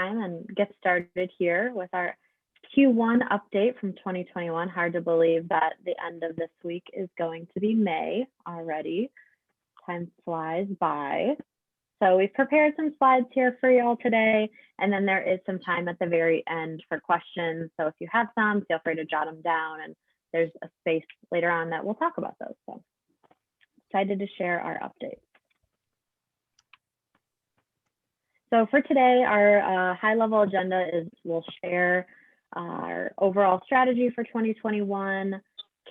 time and get started here with our Q1 update from 2021. Hard to believe that the end of this week is going to be May already. Time flies by. So we've prepared some slides here for you all today, and then there is some time at the very end for questions. So if you have some, feel free to jot them down, and there's a space later on that we'll talk about those. So excited to share our updates. So for today, our high-level agenda is we'll share our overall strategy for 2021.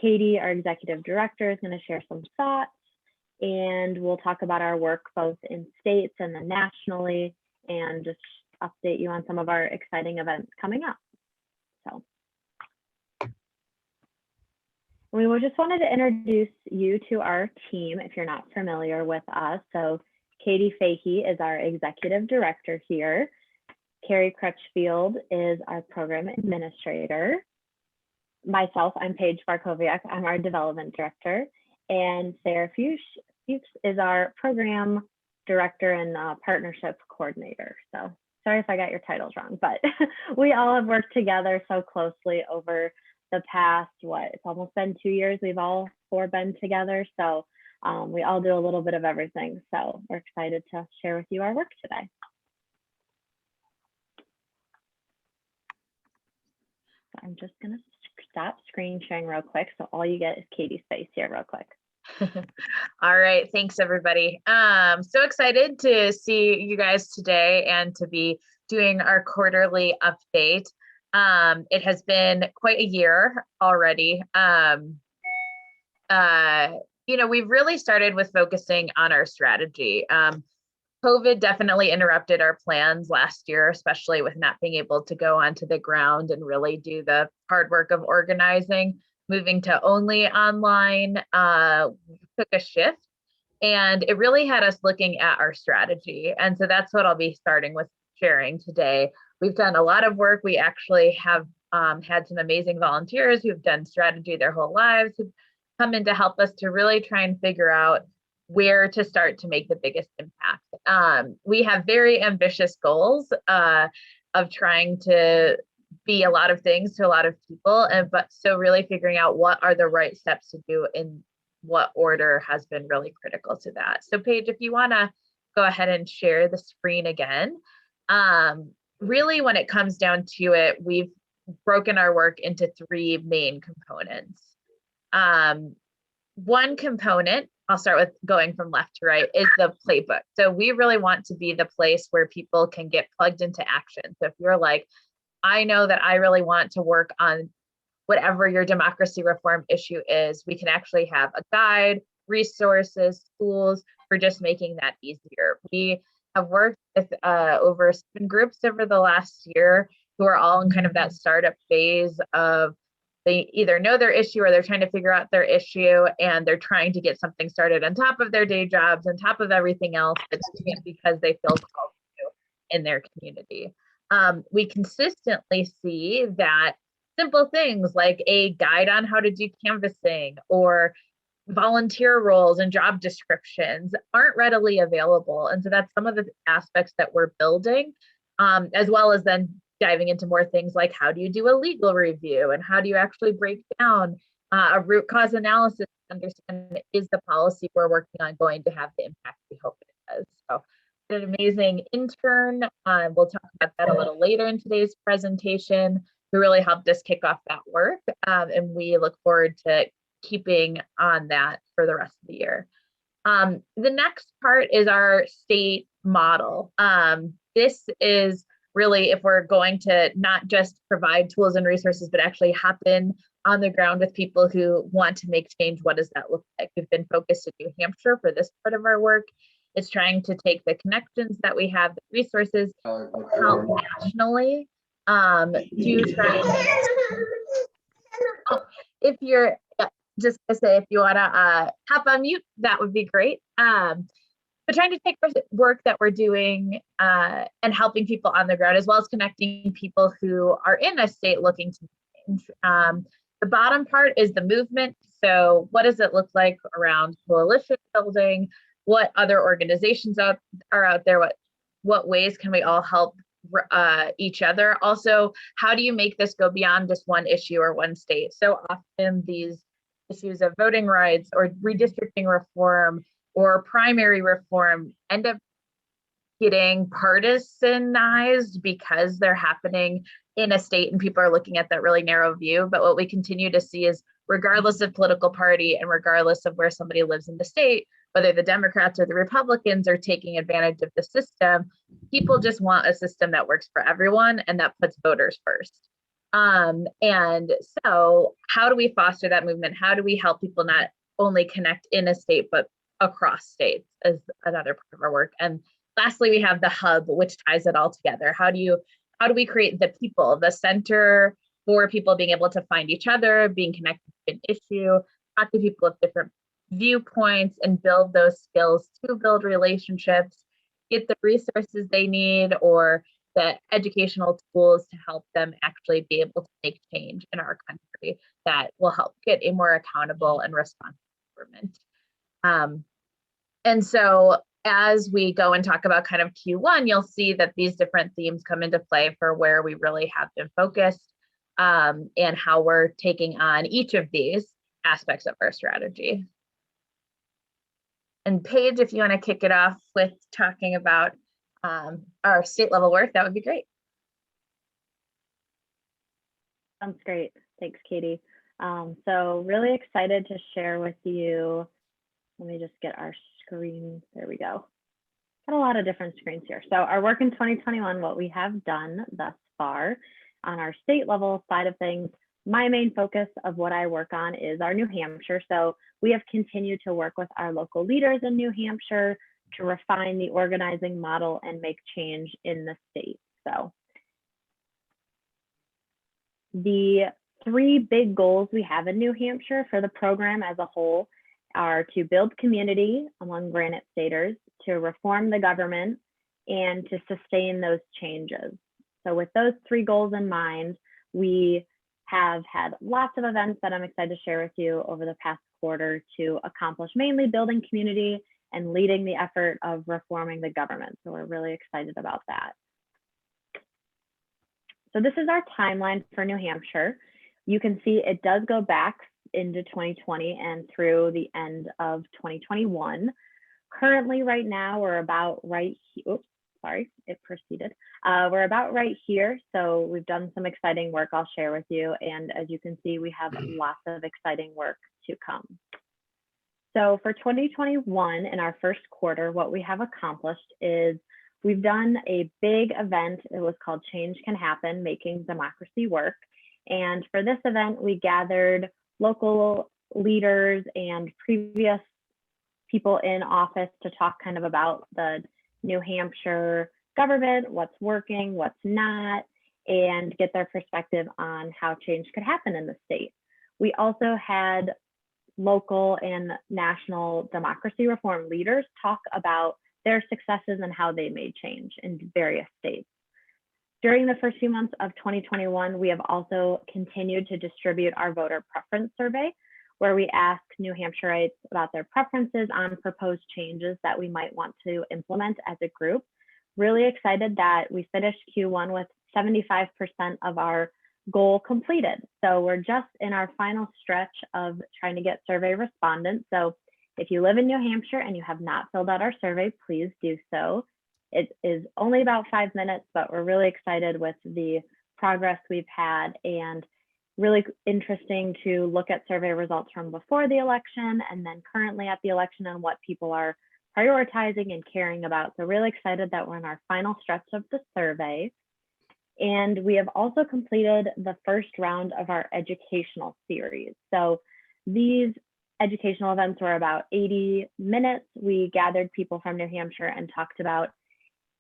Katie, our executive director, is going to share some thoughts, and we'll talk about our work both in states and then nationally, and just update you on some of our exciting events coming up. So we just wanted to introduce you to our team if you're not familiar with us. So Katie Fahey is our executive director here. Carrie Crutchfield is our program administrator. Myself, I'm Paige Barkowiak. I'm our development director. And Sarah Fuchs is our program director and partnership coordinator. So sorry if I got your titles wrong, but we all have worked together so closely over the past, it's almost been 2 years. We've all four been together. So we all do a little bit of everything. So we're excited to share with you our work today. So I'm just gonna stop screen sharing real quick. So all you get is Katie's face here real quick. All right, thanks everybody. So excited to see you guys today and to be doing our quarterly update. It has been quite a year already. We've really started with focusing on our strategy. COVID definitely interrupted our plans last year, especially with not being able to go onto the ground and really do the hard work of organizing. Moving to only online took a shift, and it really had us looking at our strategy. And so that's what I'll be starting with sharing today. We've done a lot of work. We actually have had some amazing volunteers who've done strategy their whole lives, who've come in to help us to really try and figure out where to start to make the biggest impact. We have very ambitious goals of trying to be a lot of things to a lot of people, but so really figuring out what are the right steps to do in what order has been really critical to that. So Paige, if you want to go ahead and share the screen again. Really, when it comes down to it, we've broken our work into three main components. One component, I'll start with going from left to right, is the playbook. So we really want to be the place where people can get plugged into action. So if you're like, I know that I really want to work on whatever your democracy reform issue is, we can actually have a guide, resources, tools for just making that easier. We have worked with over 7 groups over the last year who are all in kind of that startup phase of they either know their issue or they're trying to figure out their issue, and they're trying to get something started on top of their day jobs, on top of everything else, because they feel called to in their community. We consistently see that simple things like a guide on how to do canvassing or volunteer roles and job descriptions aren't readily available. And so that's some of the aspects that we're building, as well as then diving into more things like how do you do a legal review and how do you actually break down a root cause analysis to understand is the policy we're working on going to have the impact we hope it does. So an amazing intern. We'll talk about that a little later in today's presentation, who really helped us kick off that work. And we look forward to keeping on that for the rest of the year. The next part is our state model. This is really if we're going to not just provide tools and resources, but actually happen on the ground with people who want to make change. What does that look like? We've been focused in New Hampshire for this part of our work. It's trying to take the connections that we have, the resources, help nationally to try. If you're just to say, if you want to hop on mute, that would be great. But trying to take work that we're doing and helping people on the ground, as well as connecting people who are in a state looking to change. The bottom part is the movement. So what does it look like around coalition building? What other organizations are out there? What ways can we all help each other. Also, how do you make this go beyond just one issue or one state? So often these issues of voting rights or redistricting reform or primary reform end up getting partisanized because they're happening in a state and people are looking at that really narrow view. But what we continue to see is, regardless of political party and regardless of where somebody lives in the state, whether the Democrats or the Republicans are taking advantage of the system, people just want a system that works for everyone and that puts voters first. And so how do we foster that movement? How do we help people not only connect in a state, but across states is another part of our work. And lastly, we have the hub, which ties it all together. How do we create the people, the center for people being able to find each other, being connected to an issue, talk to people with different viewpoints and build those skills to build relationships, get the resources they need or the educational tools to help them actually be able to make change in our country that will help get a more accountable and responsive government. And so as we go and talk about kind of Q1, you'll see that these different themes come into play for where we really have been focused and how we're taking on each of these aspects of our strategy. And Paige, if you want to kick it off with talking about our state level work, that would be great. Sounds great. Thanks, Katie. So really excited to share with you. Let me just get our screen. There we go. Got a lot of different screens here. So our work in 2021, what we have done thus far on our state level side of things, my main focus of what I work on is our New Hampshire. So we have continued to work with our local leaders in New Hampshire to refine the organizing model and make change in the state. So the three big goals we have in New Hampshire for the program as a whole are to build community among Granite Staters, to reform the government, and to sustain those changes. So with those three goals in mind, we have had lots of events that I'm excited to share with you over the past quarter to accomplish mainly building community and leading the effort of reforming the government. So we're really excited about that. So this is our timeline for New Hampshire. You can see it does go back into 2020 and through the end of 2021. Currently, right now, we're about right here. Oops, sorry, it proceeded. We're about right here. So we've done some exciting work I'll share with you. And as you can see, we have lots of exciting work to come. So for 2021, in our first quarter, what we have accomplished is we've done a big event. It was called Change Can Happen, Making Democracy Work. And for this event, we gathered local leaders and previous people in office to talk kind of about the New Hampshire government, what's working, what's not, and get their perspective on how change could happen in the state. We also had local and national democracy reform leaders talk about their successes and how they made change in various states. During the first few months of 2021, we have also continued to distribute our voter preference survey, where we ask New Hampshireites about their preferences on proposed changes that we might want to implement as a group. Really excited that we finished Q1 with 75% of our goal completed. So we're just in our final stretch of trying to get survey respondents. So if you live in New Hampshire and you have not filled out our survey, please do so. It is only about 5 minutes, but we're really excited with the progress we've had and really interesting to look at survey results from before the election and then currently at the election and what people are prioritizing and caring about. So really excited that we're in our final stretch of the survey. And we have also completed the first round of our educational series. So these educational events were about 80 minutes. We gathered people from New Hampshire and talked about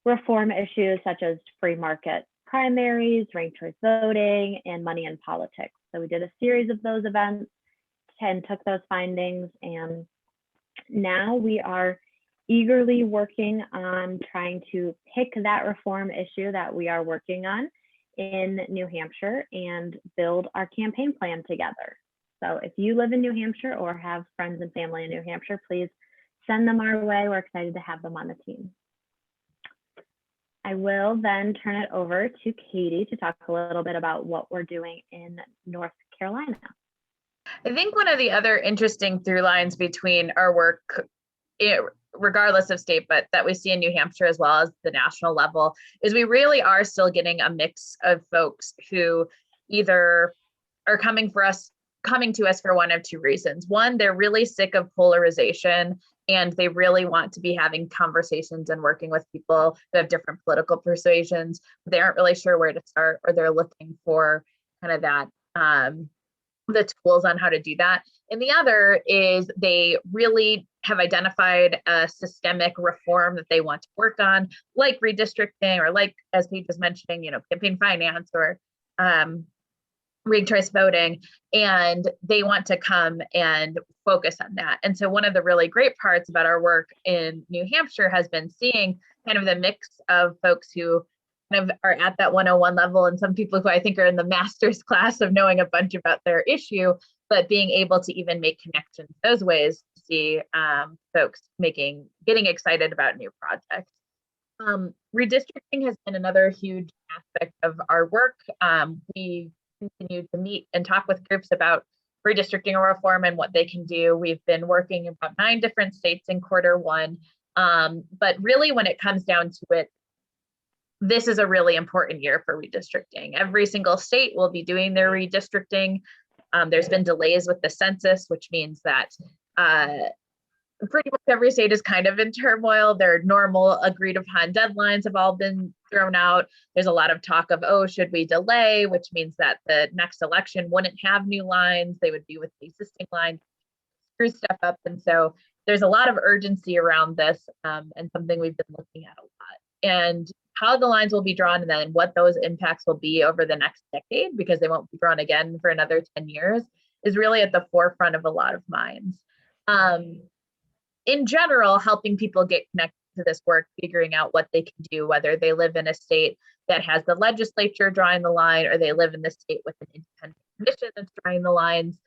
reform issues such as free market primaries, ranked choice voting, and money in politics. So we did a series of those events and took those findings. And now we are eagerly working on trying to pick that reform issue that we are working on in New Hampshire and build our campaign plan together. So if you live in New Hampshire or have friends and family in New Hampshire, please send them our way. We're excited to have them on the team. I will then turn it over to Katie to talk a little bit about what we're doing in North Carolina. I think one of the other interesting through lines between our work, regardless of state, but that we see in New Hampshire as well as the national level, is we really are still getting a mix of folks who either are coming to us for one of two reasons. One, they're really sick of polarization and they really want to be having conversations and working with people who have different political persuasions. They aren't really sure where to start, or they're looking for kind of that the tools on how to do that. And the other is they really have identified a systemic reform that they want to work on, like redistricting, or like, as Paige was mentioning, campaign finance, or ranked choice voting, and they want to come and focus on that. And so one of the really great parts about our work in New Hampshire has been seeing kind of the mix of folks who kind of are at that 101 level, and some people who I think are in the master's class of knowing a bunch about their issue, but being able to even make connections those ways to see folks getting excited about new projects. Redistricting has been another huge aspect of our work. We continue to meet and talk with groups about redistricting or reform and what they can do. We've been working in about 9 different states in Q1. But really, when it comes down to it, this is a really important year for redistricting. Every single state will be doing their redistricting. There's been delays with the census, which means that pretty much every state is kind of in turmoil. Their normal agreed upon deadlines have all been thrown out. There's a lot of talk of, should we delay, which means that the next election wouldn't have new lines. They would be with the existing lines, screw stuff up. And so there's a lot of urgency around this, and something we've been looking at a lot. And how the lines will be drawn, and then what those impacts will be over the next decade, because they won't be drawn again for another 10 years, is really at the forefront of a lot of minds. In general, helping people get connected to this work, figuring out what they can do, whether they live in a state that has the legislature drawing the line, or they live in the state with an independent commission that's drawing the lines.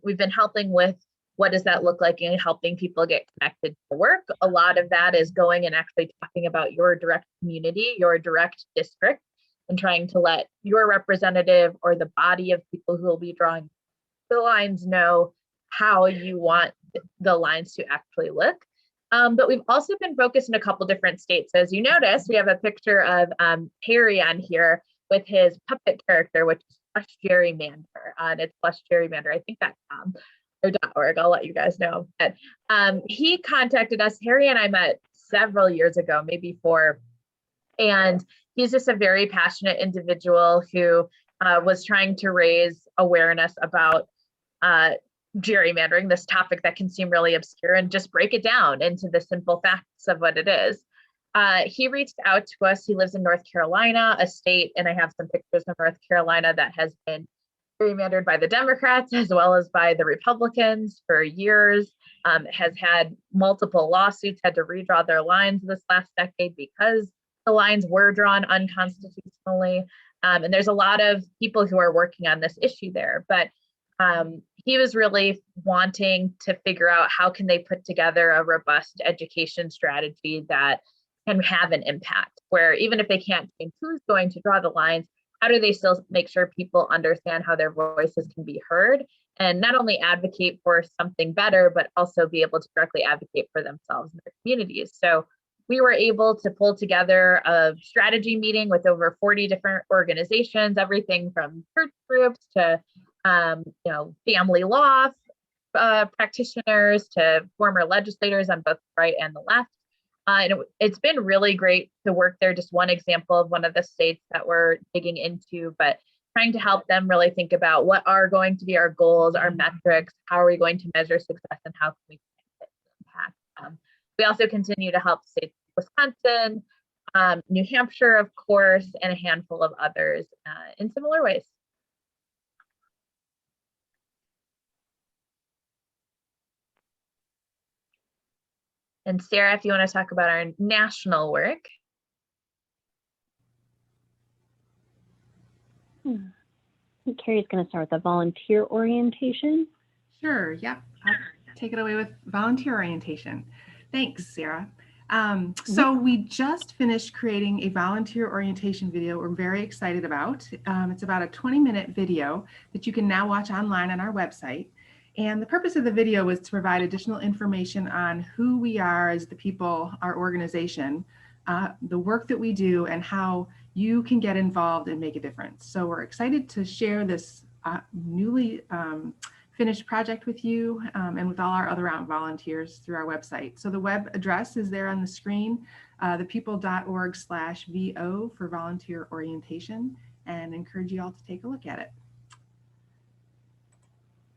We've been helping with what does that look like, and helping people get connected to work. A lot of that is going and actually talking about your direct community, your direct district, and trying to let your representative or the body of people who will be drawing the lines know how you want the lines to actually look. But we've also been focused in a couple different states. As you notice, we have a picture of Harry on here with his puppet character, which is Flush Gerrymander. And it's flushgerrymander, or .org. I'll let you guys know. But he contacted us. Harry and I met several years ago, maybe 4. And he's just a very passionate individual who was trying to raise awareness about gerrymandering, this topic that can seem really obscure, and just break it down into the simple facts of what it is. He reached out to us. He lives in North Carolina, a state, and I have some pictures of North Carolina that has been gerrymandered by the Democrats as well as by the Republicans for years. Has had multiple lawsuits, had to redraw their lines this last decade because the lines were drawn unconstitutionally. And there's a lot of people who are working on this issue there, but he was really wanting to figure out how can they put together a robust education strategy that can have an impact, where even if they can't change who's going to draw the lines, how do they still make sure people understand how their voices can be heard, and not only advocate for something better, but also be able to directly advocate for themselves and their communities. So we were able to pull together a strategy meeting with over 40 different organizations, everything from church groups to family law practitioners to former legislators on both the right and the left. And it's been really great to work there. Just one example of one of the states that we're digging into, but trying to help them really think about what are going to be our goals, our metrics, how are we going to measure success, and how can we impact. We also continue to help states like Wisconsin, New Hampshire, of course, and a handful of others in similar ways. And Sarah, if you want to talk about our national work. I think Carrie's going to start with the volunteer orientation. Sure, yep. I'll take it away with volunteer orientation. Thanks, Sarah. So we just finished creating a volunteer orientation video we're very excited about. It's about a 20-minute video that you can now watch online on our website. And the purpose of the video was to provide additional information on who we are as the people, our organization, the work that we do, and how you can get involved and make a difference. So we're excited to share this newly finished project with you and with all our other volunteers through our website. So the web address is there on the screen, thepeople.org/VO for volunteer orientation, and encourage you all to take a look at it.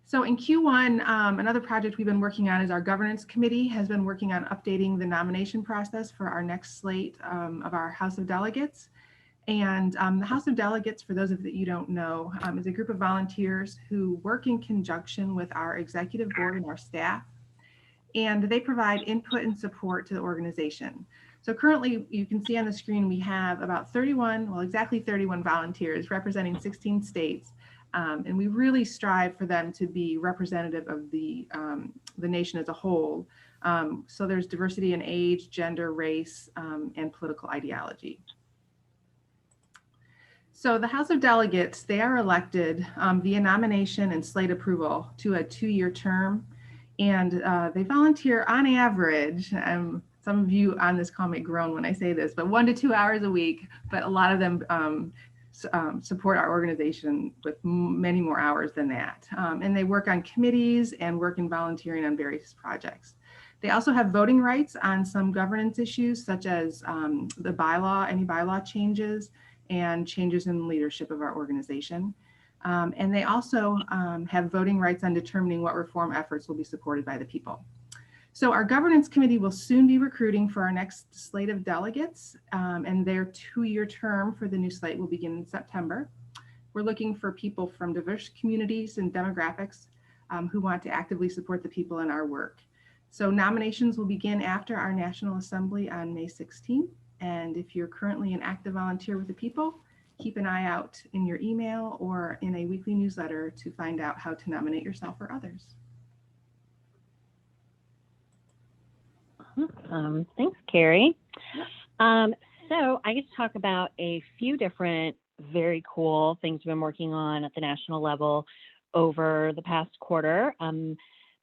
So in Q1, another project we've been working on is our governance committee has been working on updating the nomination process for our next slate of our House of Delegates. And the House of Delegates, for those of you that you don't know, is a group of volunteers who work in conjunction with our executive board and our staff. And they provide input and support to the organization. So currently, you can see on the screen, we have about 31, well, exactly 31 volunteers representing 16 states. And we really strive for them to be representative of the nation as a whole. So there's diversity in age, gender, race, and political ideology. So the House of Delegates, they are elected via nomination and slate approval to a 2-year term. And they volunteer on average, some of you on this call may groan when I say this, but 1 to 2 hours a week, but a lot of them support our organization with many more hours than that. And they work on committees and work in volunteering on various projects. They also have voting rights on some governance issues, such as the bylaw, any bylaw changes, and changes in leadership of our organization. And they also have voting rights on determining what reform efforts will be supported by the people. So our governance committee will soon be recruiting for our next slate of delegates, and their 2-year term for the new slate will begin in September. We're looking for people from diverse communities and demographics who want to actively support the people in our work. So nominations will begin after our National Assembly on May 16th. And if you're currently an active volunteer with the people, keep an eye out in your email or in a weekly newsletter to find out how to nominate yourself or others. Thanks, Carrie. So I get to talk about a few different very cool things we've been working on at the national level over the past quarter.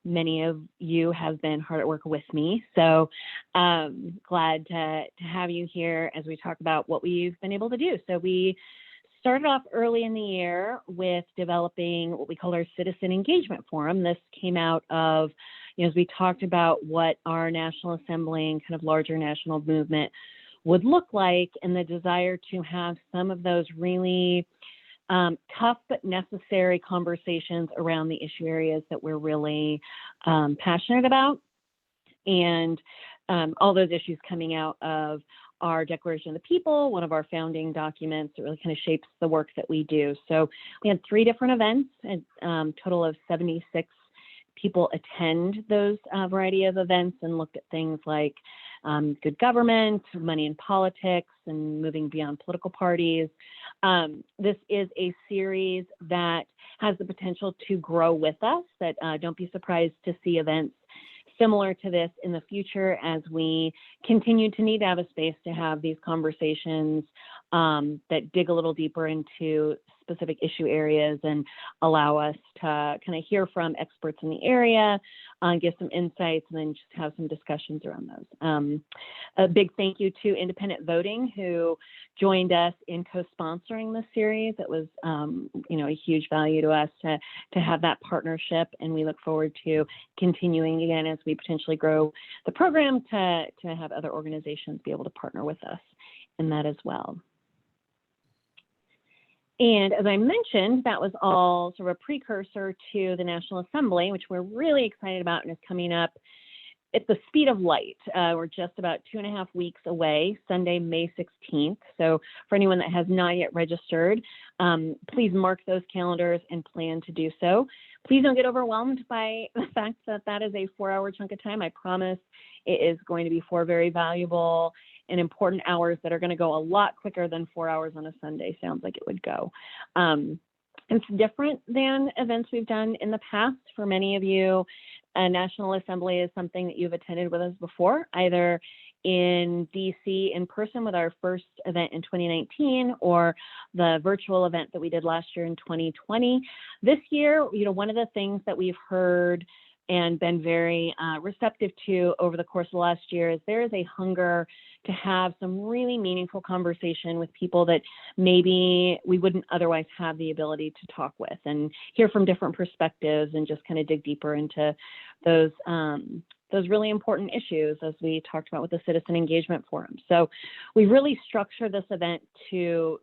Many of you have been hard at work with me, so glad to have you here as we talk about what we've been able to do. So we started off early in the year with developing what we call our Citizen Engagement Forum. This came out of, as we talked about what our National Assembly and kind of larger national movement would look like, and the desire to have some of those really tough but necessary conversations around the issue areas that we're really passionate about, and all those issues coming out of our Declaration of the People, one of our founding documents that really kind of shapes the work that we do. So we had 3 different events, a total of 76 people attend those variety of events, and looked at things like good government, money in politics, and moving beyond political parties. This is a series that has the potential to grow with us, that don't be surprised to see events similar to this in the future as we continue to need to have a space to have these conversations that dig a little deeper into specific issue areas and allow us to kind of hear from experts in the area, give some insights, and then just have some discussions around those. A big thank you to Independent Voting, who joined us in co-sponsoring this series. It was, a huge value to us to have that partnership, and we look forward to continuing again as we potentially grow the program to have other organizations be able to partner with us in that as well. And as I mentioned, that was all sort of a precursor to the National Assembly, which we're really excited about and is coming up at the speed of light. We're just about 2.5 weeks away, Sunday, May 16th. So for anyone that has not yet registered, please mark those calendars and plan to do so. Please don't get overwhelmed by the fact that that is a 4-hour chunk of time. I promise it is going to be 4 very valuable and important hours that are going to go a lot quicker than 4 hours on a Sunday sounds like it would go. It's different than events we've done in the past. For many of you, a National Assembly is something that you've attended with us before, either in DC in person with our first event in 2019, or the virtual event that we did last year in 2020. This year, one of the things that we've heard and been very receptive to over the course of the last year is there is a hunger to have some really meaningful conversation with people that maybe we wouldn't otherwise have the ability to talk with, and hear from different perspectives and just kind of dig deeper into those really important issues, as we talked about with the Citizen Engagement Forum. So we really structured this event to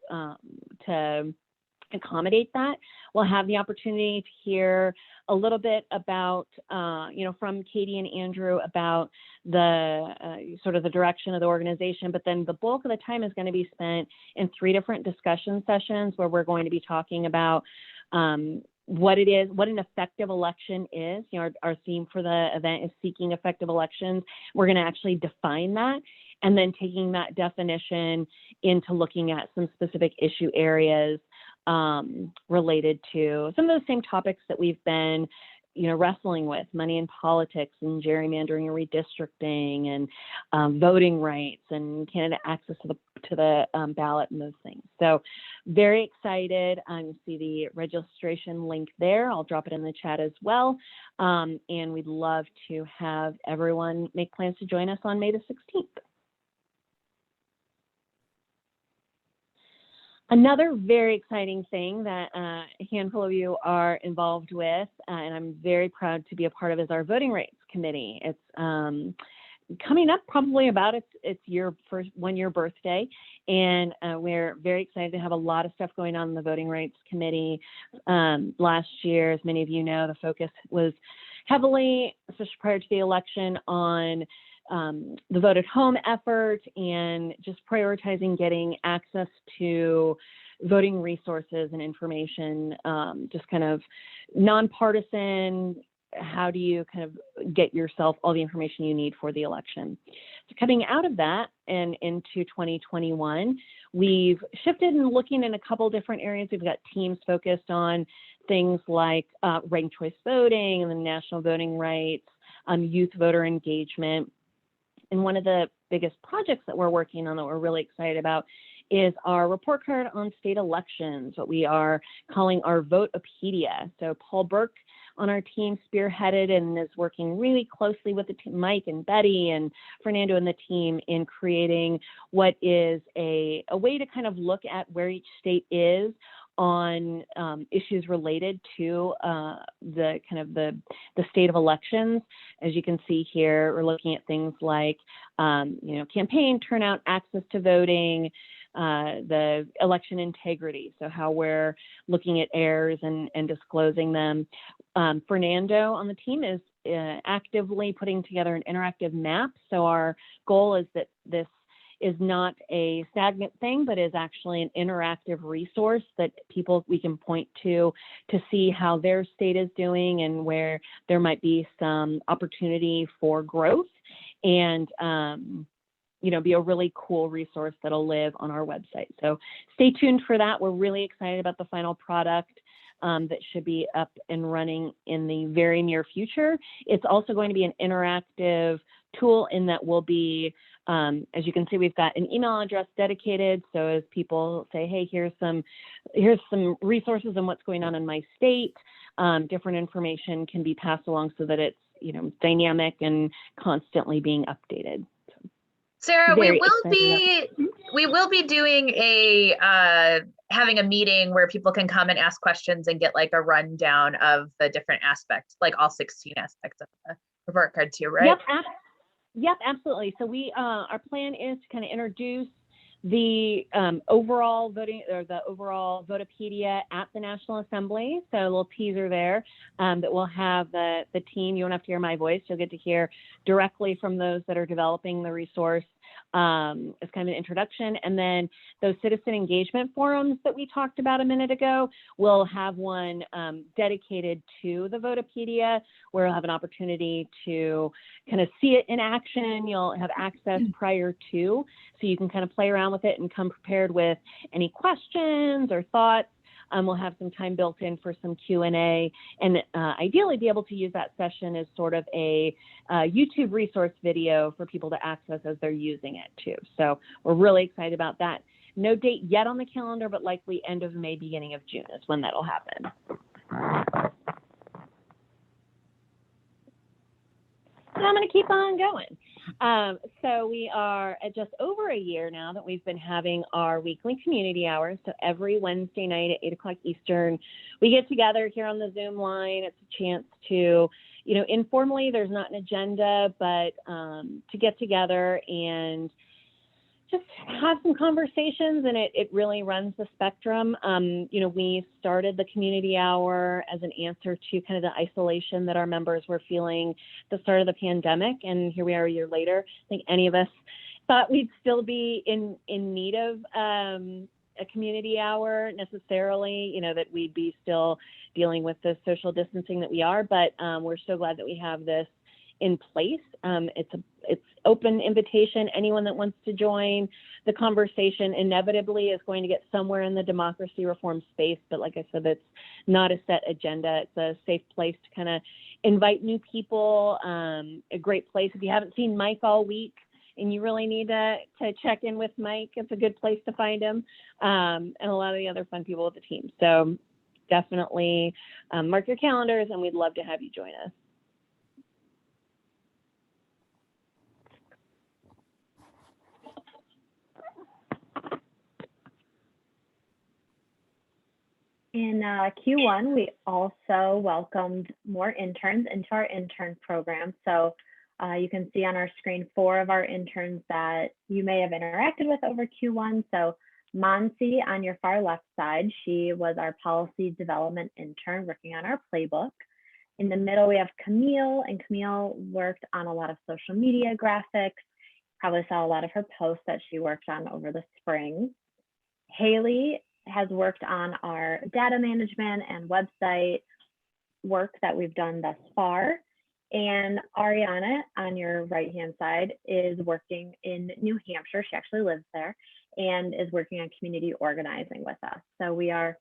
accommodate that. We'll have the opportunity to hear a little bit about, from Katie and Andrew about the sort of the direction of the organization, but then the bulk of the time is going to be spent in 3 different discussion sessions where we're going to be talking about what it is, what an effective election is. Our theme for the event is seeking effective elections. We're going to actually define that, and then taking that definition into looking at some specific issue areas related to some of the same topics that we've been, wrestling with: money in politics and gerrymandering and redistricting and voting rights and candidate access to the ballot and those things. So very excited. You see the registration link there. I'll drop it in the chat as well. And we'd love to have everyone make plans to join us on May the 16th. Another very exciting thing that a handful of you are involved with, and I'm very proud to be a part of, is our voting rights committee. It's coming up probably about its first 1-year birthday, and we're very excited to have a lot of stuff going on in the voting rights committee. Last year, as many of you know, the focus was heavily, especially prior to the election, on the vote at home effort and just prioritizing getting access to voting resources and information, just kind of nonpartisan. How do you kind of get yourself all the information you need for the election? So coming out of that and into 2021, we've shifted and looking in a couple different areas. We've got teams focused on things like ranked choice voting and the national voting rights, youth voter engagement. And one of the biggest projects that we're working on that we're really excited about is our report card on state elections, what we are calling our Voteopedia. So Paul Burke on our team spearheaded and is working really closely with the team, Mike and Betty and Fernando and the team, in creating what is a way to kind of look at where each state is on issues related to the state of elections. As you can see here, we're looking at things like campaign turnout, access to voting, the election integrity, so how we're looking at errors and disclosing them. Fernando on the team is actively putting together an interactive map. So our goal is that this is not a stagnant thing, but is actually an interactive resource that we can point to see how their state is doing and where there might be some opportunity for growth, and be a really cool resource that'll live on our website. So stay tuned for that. We're really excited about the final product that should be up and running in the very near future. It's also going to be an interactive tool in that we'll be, as you can see, we've got an email address dedicated. So as people say, hey, here's some resources and what's going on in my state, different information can be passed along so that it's dynamic and constantly being updated. Sarah, we will be doing having a meeting where people can come and ask questions and get like a rundown of the different aspects, like all 16 aspects of the report card too, right? Yep, absolutely. So our plan is to kind of introduce the overall voting, or the overall Voteopedia at the National Assembly. So a little teaser there, that we'll have the team. You won't have to hear my voice. You'll get to hear directly from those that are developing the resource as kind of an introduction. And then those citizen engagement forums that we talked about a minute ago, we'll have one dedicated to the Voteopedia, where you'll have an opportunity to kind of see it in action. You'll have access prior to, so you can kind of play around with it and come prepared with any questions or thoughts. We'll have some time built in for some Q&A, and ideally be able to use that session as sort of a YouTube resource video for people to access as they're using it too. So we're really excited about that. No date yet on the calendar, but likely end of May, beginning of June is when that'll happen. So I'm going to keep on going. So we are at just over a year now that we've been having our weekly community hours. So every Wednesday night at 8 o'clock Eastern, we get together here on the Zoom line. It's a chance to, informally, there's not an agenda, but to get together and just have some conversations, and it really runs the spectrum. We started the community hour as an answer to kind of the isolation that our members were feeling at the start of the pandemic, and here we are a year later. I think any of us thought we'd still be in need of a community hour necessarily, that we'd be still dealing with the social distancing that we are, but we're so glad that we have this in place. It's open invitation. Anyone that wants to join the conversation inevitably is going to get somewhere in the democracy reform space. But like I said, it's not a set agenda. It's a safe place to kind of invite new people. A great place. If you haven't seen Mike all week and you really need to check in with Mike, it's a good place to find him, and a lot of the other fun people with the team. So definitely mark your calendars, and we'd love to have you join us. In Q1, we also welcomed more interns into our intern program. So you can see on our screen 4 of our interns that you may have interacted with over Q1. So Monsi on your far left side, she was our policy development intern working on our playbook. In the middle, we have Camille, and Camille worked on a lot of social media graphics. Probably saw a lot of her posts that she worked on over the spring. Haley has worked on our data management and website work that we've done thus far. And Ariana on your right-hand side is working in New Hampshire. She actually lives there and is working on community organizing with us. So we have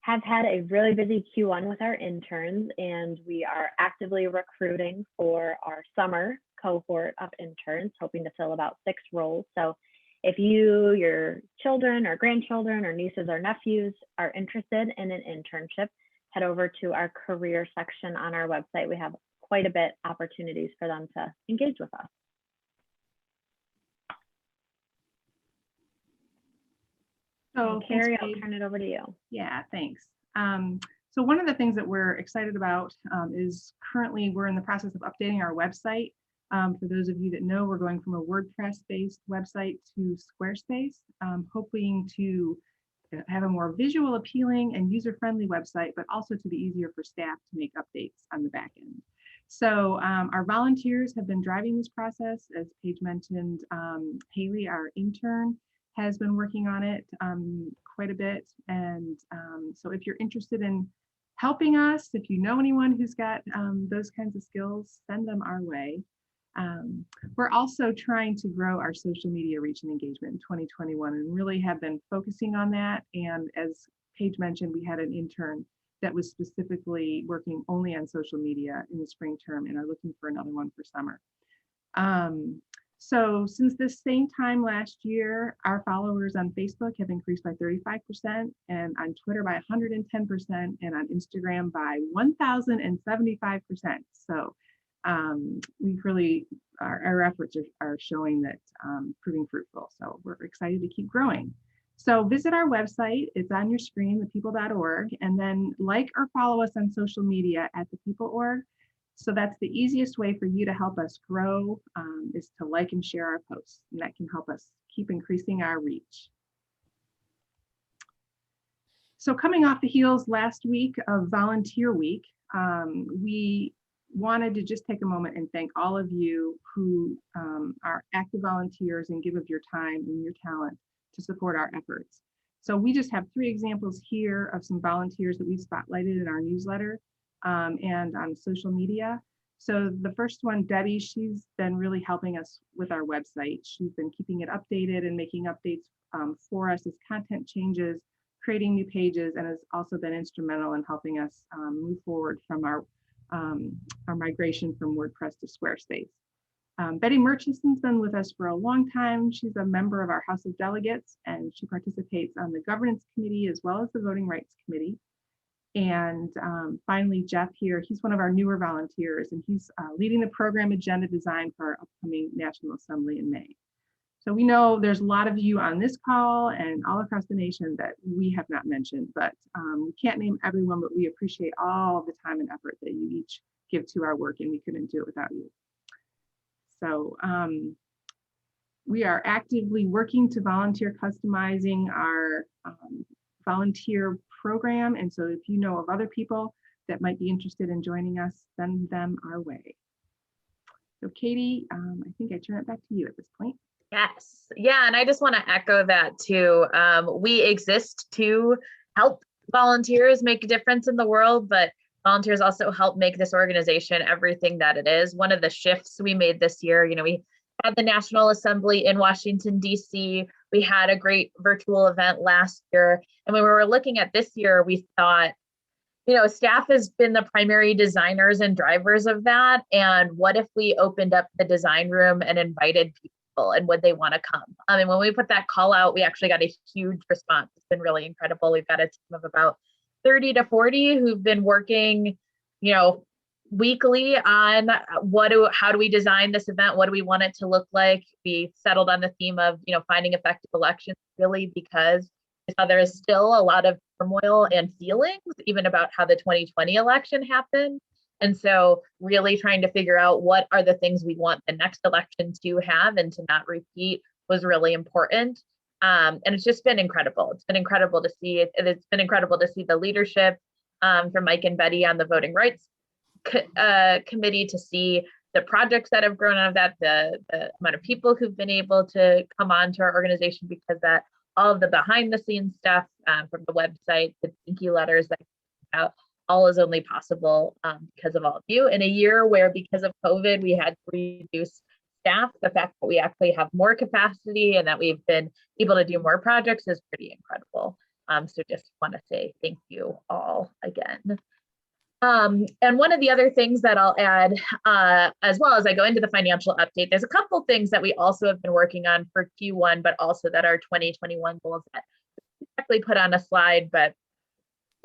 had a really busy Q1 with our interns, and we are actively recruiting for our summer cohort of interns, hoping to fill about 6 roles. So if you, your children or grandchildren or nieces or nephews are interested in an internship, head over to our career section on our website. We have quite a bit opportunities for them to engage with us. So Carrie, I'll turn it over to you. Yeah, thanks. So one of the things that we're excited about is currently we're in the process of updating our website. For those of you that know, we're going from a WordPress-based website to Squarespace, hoping to have a more visual appealing and user-friendly website, but also to be easier for staff to make updates on the back end. So our volunteers have been driving this process. As Paige mentioned, Haley, our intern, has been working on it quite a bit. And so if you're interested in helping us, if you know anyone who's got those kinds of skills, send them our way. We're also trying to grow our social media reach and engagement in 2021 and really have been focusing on that. And as Paige mentioned, we had an intern that was specifically working only on social media in the spring term and are looking for another one for summer. So since this same time last year, our followers on Facebook have increased by 35% and on Twitter by 110% and on Instagram by 1,075%. So we really, our efforts are showing that proving fruitful. So we're excited to keep growing. So visit our website. It's on your screen, thepeople.org, and then like or follow us on social media at thepeople.org. So that's the easiest way for you to help us grow, is to like and share our posts, and that can help us keep increasing our reach. So coming off the heels last week of Volunteer Week, we wanted to just take a moment and thank all of you who are active volunteers and give of your time and your talent to support our efforts. So we just have 3 examples here of some volunteers that we spotlighted in our newsletter and on social media. So the first one, Debbie, she's been really helping us with our website. She's been keeping it updated and making updates for us as content changes, creating new pages and has also been instrumental in helping us move forward from our migration from WordPress to Squarespace. Betty Murchison's been with us for a long time. She's a member of our House of Delegates, and she participates on the Governance Committee as well as the Voting Rights Committee. And finally, Jeff here, he's one of our newer volunteers, and he's leading the program agenda design for our upcoming National Assembly in May. So we know there's a lot of you on this call and all across the nation that we have not mentioned, but we can't name everyone, but we appreciate all the time and effort that you each give to our work, and we couldn't do it without you. So we are actively working to volunteer customizing our volunteer program. And so if you know of other people that might be interested in joining us, send them our way. So Katie, I think I turn it back to you at this point. Yes. Yeah. And I just want to echo that too. We exist to help volunteers make a difference in the world, but volunteers also help make this organization everything that it is. One of the shifts we made this year, we had the National Assembly in Washington, D.C. We had a great virtual event last year. And when we were looking at this year, we thought, staff has been the primary designers and drivers of that. And what if we opened up the design room and invited people, and would they want to come? And when we put that call out, we actually got a huge response. It's been really incredible. We've got a team of about 30 to 40 who've been working, weekly on how do we design this event? What do we want it to look like? We settled on the theme of, finding effective elections, really because there is still a lot of turmoil and feelings, even about how the 2020 election happened. And so really trying to figure out what are the things we want the next election to have and to not repeat was really important. And it's just been incredible. It's been incredible to see it. It's been incredible to see the leadership from Mike and Betty on the Voting Rights Committee, to see the projects that have grown out of that, the amount of people who've been able to come on to our organization because that, all of the behind the scenes stuff from the website, the thank you letters that out, all is only possible because of all of you. In a year where, because of COVID, we had to reduce staff, the fact that we actually have more capacity and that we've been able to do more projects is pretty incredible. So just want to say thank you all again. And one of the other things that I'll add, as well as I go into the financial update, there's a couple things that we also have been working on for Q1, but also that are 2021 goals that we exactly put on a slide, but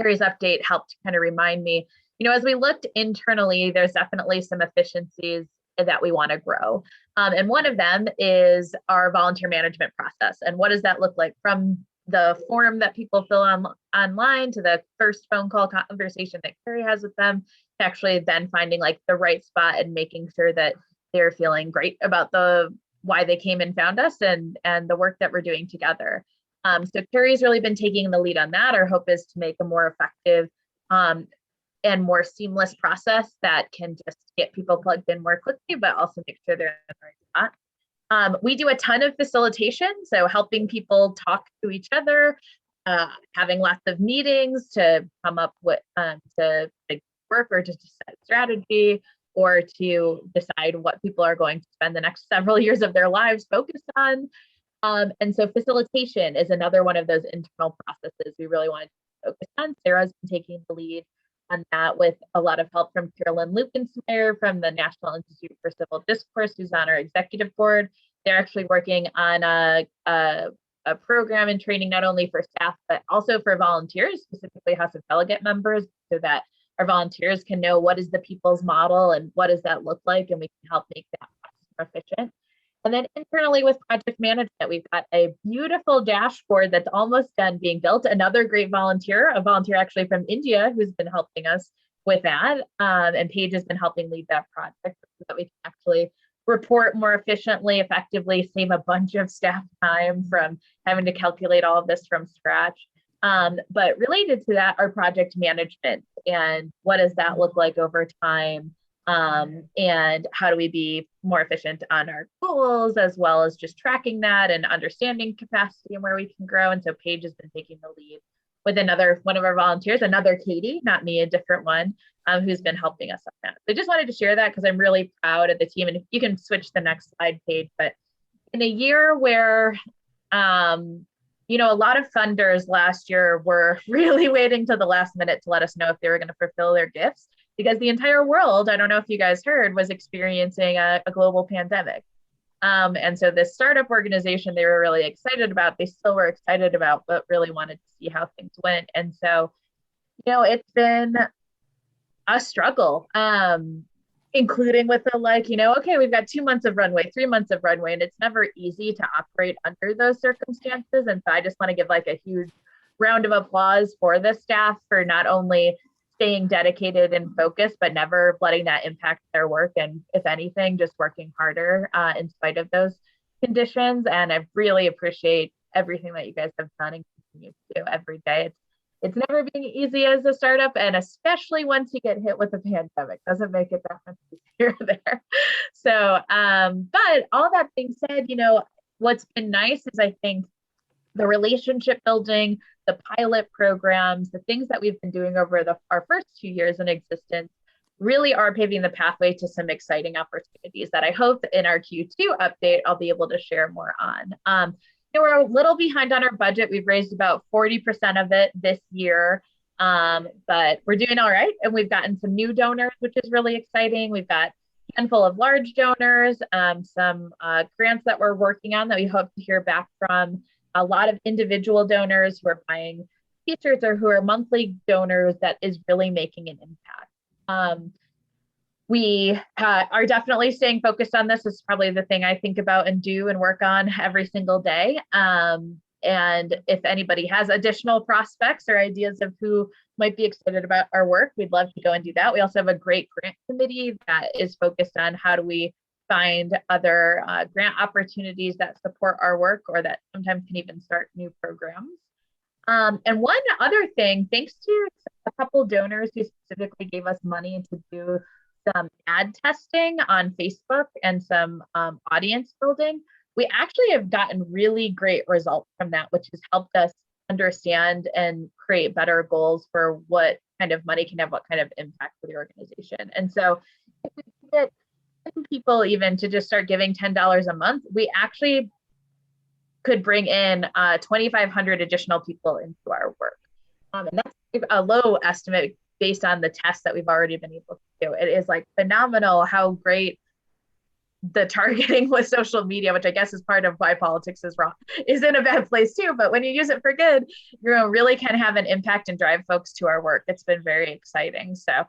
Carrie's update helped kind of remind me, as we looked internally, there's definitely some efficiencies that we want to grow. And one of them is our volunteer management process. And what does that look like, from the form that people fill online to the first phone call conversation that Carrie has with them, to actually then finding like the right spot and making sure that they're feeling great about why they came and found us and the work that we're doing together. So Carrie's really been taking the lead on that. Our hope is to make a more effective and more seamless process that can just get people plugged in more quickly, but also make sure they're in the right spot. We do a ton of facilitation, so helping people talk to each other, having lots of meetings to come up with to work or just to set strategy or to decide what people are going to spend the next several years of their lives focused on. And so facilitation is another one of those internal processes we really wanted to focus on. Sarah's been taking the lead on that with a lot of help from Carolyn Lukensmeyer from the National Institute for Civil Discourse, who's on our executive board. They're actually working on a program and training not only for staff, but also for volunteers, specifically House of Delegate members, so that our volunteers can know what is the people's model and what does that look like, and we can help make that more efficient. And then internally with project management, we've got a beautiful dashboard that's almost done being built. Another great volunteer, a volunteer actually from India, who's been helping us with that. And Paige has been helping lead that project so that we can actually report more efficiently, effectively, save a bunch of staff time from having to calculate all of this from scratch. But related to that, our project management and what does that look like over time? And how do we be more efficient on our goals, as well as just tracking that and understanding capacity and where we can grow. And so Paige has been taking the lead with one of our volunteers, another Katie, not me, a different one, who's been helping us on that. So I just wanted to share that because I'm really proud of the team. And if you can switch the next slide, Paige, but in a year where, a lot of funders last year were really waiting to the last minute to let us know if they were going to fulfill their gifts, because the entire world, I don't know if you guys heard, was experiencing a global pandemic. And so this startup organization they were really excited about, they still were excited about, but really wanted to see how things went. And so, it's been a struggle, including with the okay, we've got 2 months of runway, 3 months of runway, and it's never easy to operate under those circumstances. And so I just want to give a huge round of applause for the staff for not only staying dedicated and focused, but never letting that impact their work. And if anything, just working harder in spite of those conditions. And I really appreciate everything that you guys have done and continue to do every day. It's never been easy as a startup, and especially once you get hit with a pandemic, doesn't make it that much easier there. So, but all that being said, what's been nice is I think the relationship building, the pilot programs, the things that we've been doing over our first 2 years in existence really are paving the pathway to some exciting opportunities that I hope in our Q2 update, I'll be able to share more on. We're a little behind on our budget. We've raised about 40% of it this year, but we're doing all right. And we've gotten some new donors, which is really exciting. We've got a handful of large donors, some grants that we're working on that we hope to hear back from, a lot of individual donors who are buying t-shirts or who are monthly donors that is really making an impact. We are definitely staying focused on this. This is probably the thing I think about and do and work on every single day. And if anybody has additional prospects or ideas of who might be excited about our work, we'd love to go and do that. We also have a great grant committee that is focused on how do we find other grant opportunities that support our work or that sometimes can even start new programs. And one other thing, thanks to a couple donors who specifically gave us money to do some ad testing on Facebook and some audience building, we actually have gotten really great results from that, which has helped us understand and create better goals for what kind of money can have what kind of impact for the organization. And so if we get people even to just start giving $10 a month, we actually could bring in 2,500 additional people into our work. And that's a low estimate based on the tests that we've already been able to do. It is phenomenal how great the targeting with social media, which I guess is part of why politics is wrong, is in a bad place too. But when you use it for good, you really can have an impact and drive folks to our work. It's been very exciting. So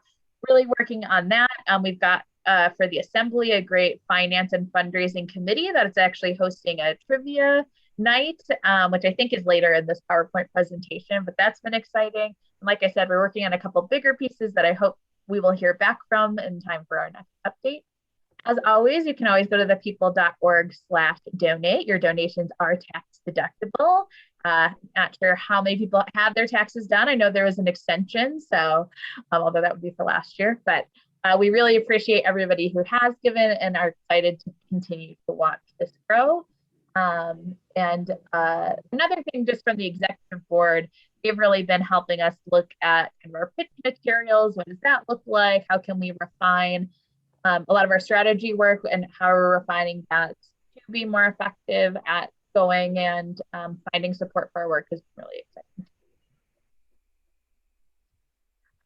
really working on that. We've got for the Assembly, a great finance and fundraising committee that is actually hosting a trivia night, which I think is later in this PowerPoint presentation, but that's been exciting. And like I said, we're working on a couple bigger pieces that I hope we will hear back from in time for our next update. As always, you can always go to thepeople.org/donate. Your donations are tax deductible. Not sure how many people have their taxes done. I know there was an extension, so although that would be for last year, but we really appreciate everybody who has given and are excited to continue to watch this grow. And another thing just from the executive board, they've really been helping us look at kind of our pitch materials. What does that look like? How can we refine a lot of our strategy work and how we're refining that to be more effective at going and finding support for our work is really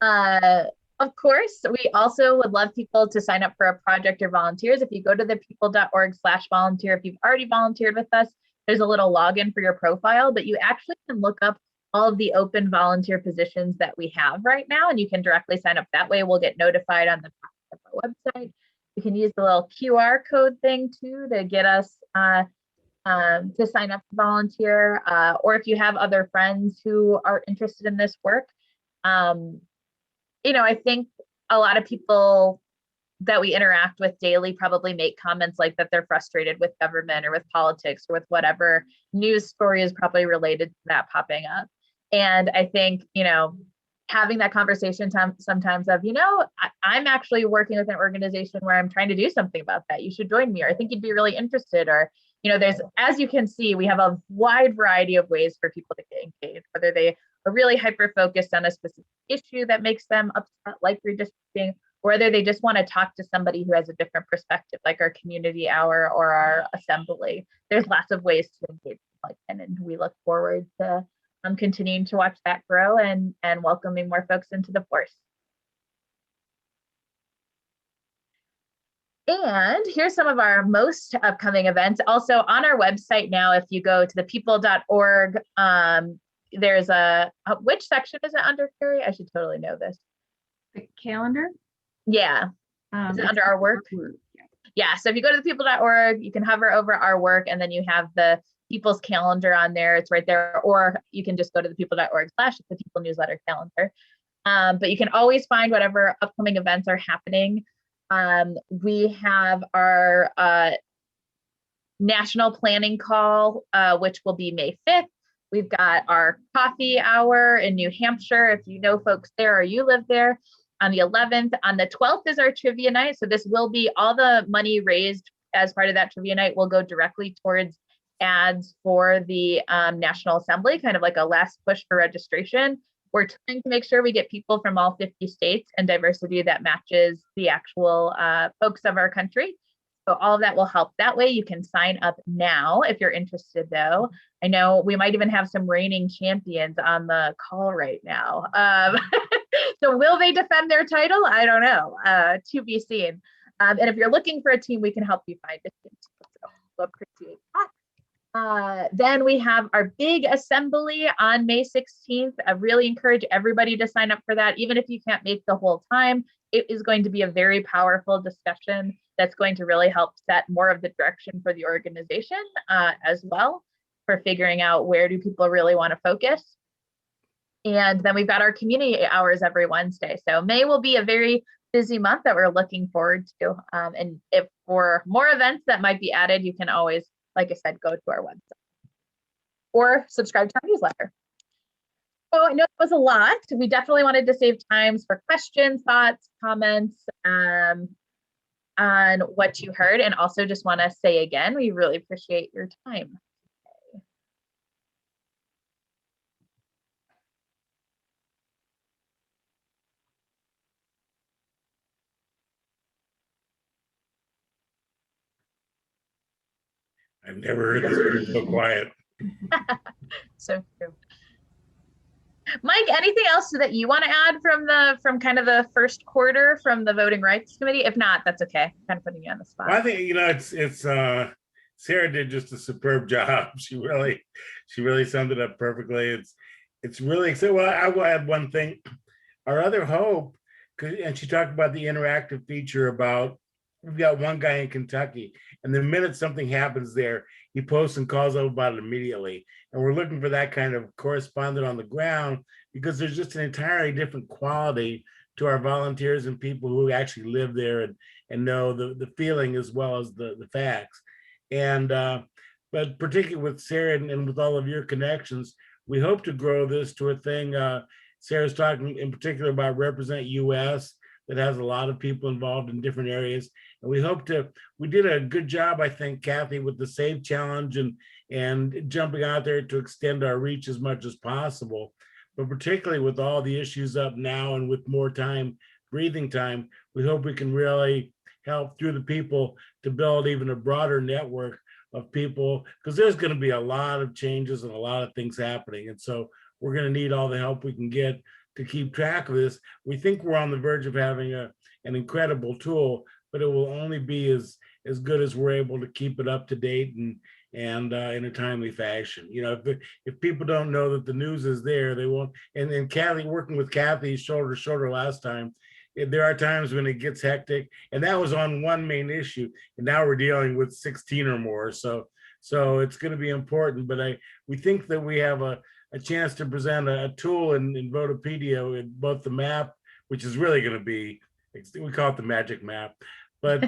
exciting. Of course, we also would love people to sign up for a project or volunteers. If you go to thepeople.org/volunteer, if you've already volunteered with us, there's a little login for your profile, but you actually can look up all of the open volunteer positions that we have right now, and you can directly sign up that way. We'll get notified on the website. You can use the little QR code thing too to get us to sign up to volunteer, or if you have other friends who are interested in this work. I think a lot of people that we interact with daily probably make comments like that they're frustrated with government or with politics or with whatever news story is probably related to that popping up. And I think, having that conversation sometimes of, I'm actually working with an organization where I'm trying to do something about that. You should join me, or I think you'd be really interested. Or, there's, as you can see, we have a wide variety of ways for people to get engaged, whether they are really hyper-focused on a specific issue that makes them upset, like redistricting, whether they just want to talk to somebody who has a different perspective, like our community hour or our assembly. There's lots of ways to engage and we look forward to continuing to watch that grow and welcoming more folks into the force. And here's some of our most upcoming events. Also on our website now, if you go to thepeople.org, there's which section is it under, Carrie? I should totally know this. The calendar? Yeah. Is it under our work? Yeah. So if you go to thepeople.org, you can hover over our work and then you have the People's calendar on there. It's right there. Or you can just go to thepeople.org/the People newsletter calendar. But you can always find whatever upcoming events are happening. We have our national planning call, which will be May 5th. We've got our coffee hour in New Hampshire. If you know folks there or you live there, on the 11th. On the 12th is our trivia night. So this will be all the money raised as part of that trivia night will go directly towards ads for the National Assembly, kind of like a last push for registration. We're trying to make sure we get people from all 50 states and diversity that matches the actual folks of our country. So all of that will help. That way you can sign up now if you're interested though. I know we might even have some reigning champions on the call right now. So will they defend their title? I don't know, to be seen. And if you're looking for a team, we can help you find a team. So we'll appreciate that. Then we have our big assembly on May 16th. I really encourage everybody to sign up for that. Even if you can't make the whole time, it is going to be a very powerful discussion that's going to really help set more of the direction for the organization as well, for figuring out where do people really want to focus. And then we've got our community hours every Wednesday. So May will be a very busy month that we're looking forward to. And if for more events that might be added, you can always, like I said, go to our website or subscribe to our newsletter. So I know it was a lot. We definitely wanted to save times for questions, thoughts, comments on what you heard. And also just want to say again, we really appreciate your time. I've never heard this room so quiet. So true. Mike, anything else that you want to add from kind of the first quarter from the Voting Rights Committee? If not, that's okay. I'm kind of putting you on the spot. Well, I think it's Sarah did just a superb job. She really summed it up perfectly. It's really so. Well, I will add one thing. Our other hope, and she talked about the interactive feature about. We've got one guy in Kentucky, and the minute something happens there, he posts and calls up about it immediately. And we're looking for that kind of correspondent on the ground because there's just an entirely different quality to our volunteers and people who actually live there and know the feeling as well as the facts. And but particularly with Sarah and with all of your connections, we hope to grow this to a thing. Sarah's talking in particular about Represent US. That has a lot of people involved in different areas. And we did a good job, I think, Kathy, with the SAVE challenge and jumping out there to extend our reach as much as possible. But particularly with all the issues up now and with more time, breathing time, we hope we can really help through the people to build even a broader network of people, because there's going to be a lot of changes and a lot of things happening. And so we're going to need all the help we can get to keep track of this. We think we're on the verge of having an incredible tool, but it will only be as good as we're able to keep it up to date and in a timely fashion. You know, if people don't know that the news is there, they won't. And Kathy, working with Kathy shoulder to shoulder last time, there are times when it gets hectic, and that was on one main issue, and now we're dealing with 16 or more. So it's going to be important. But we think that we have a chance to present a tool in Votopedia in both the map, which is really going to be, we call it the magic map, but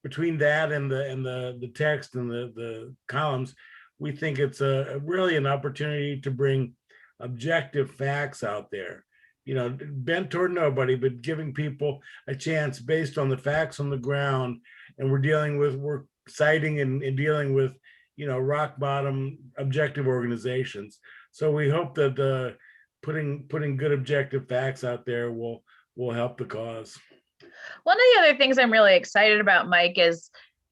between that and the text and the columns, we think it's really an opportunity to bring objective facts out there, you know, bent toward nobody, but giving people a chance based on the facts on the ground. And we're citing and dealing with, you know, rock bottom objective organizations. So we hope that putting good objective facts out there will help the cause. One of the other things I'm really excited about, Mike, is,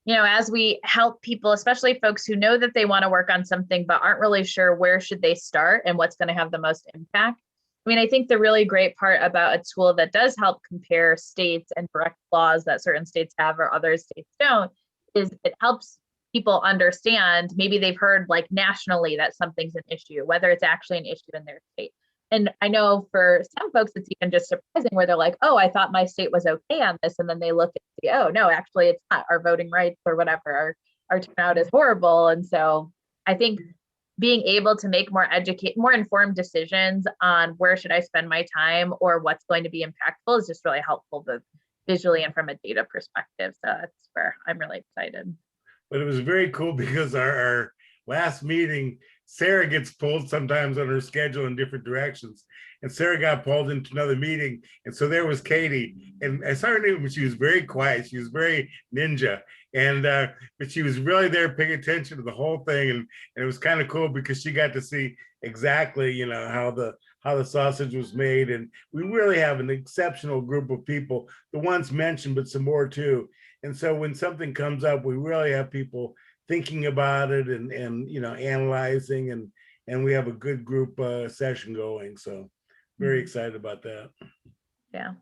as we help people, especially folks who know that they want to work on something, but aren't really sure where should they start and what's going to have the most impact. I mean, I think the really great part about a tool that does help compare states and direct laws that certain states have or other states don't is it helps people understand, maybe they've heard like nationally that something's an issue, whether it's actually an issue in their state. And I know for some folks, it's even just surprising where they're like, oh, I thought my state was okay on this. And then they look and see, oh, no, actually, it's not. Our voting rights or whatever, our turnout is horrible. And so I think being able to make more informed decisions on where should I spend my time or what's going to be impactful is just really helpful, both visually and from a data perspective. So that's where I'm really excited. But it was very cool because our last meeting, Sarah gets pulled sometimes on her schedule in different directions. And Sarah got pulled into another meeting. And so there was Katie. And I saw her name, but she was very quiet. She was very ninja. And but she was really there paying attention to the whole thing. And it was kind of cool because she got to see exactly, how the sausage was made. And we really have an exceptional group of people, the ones mentioned, but some more too. And so when something comes up, we really have people thinking about it and analyzing, and we have a good group session going. So very excited about that. Yeah.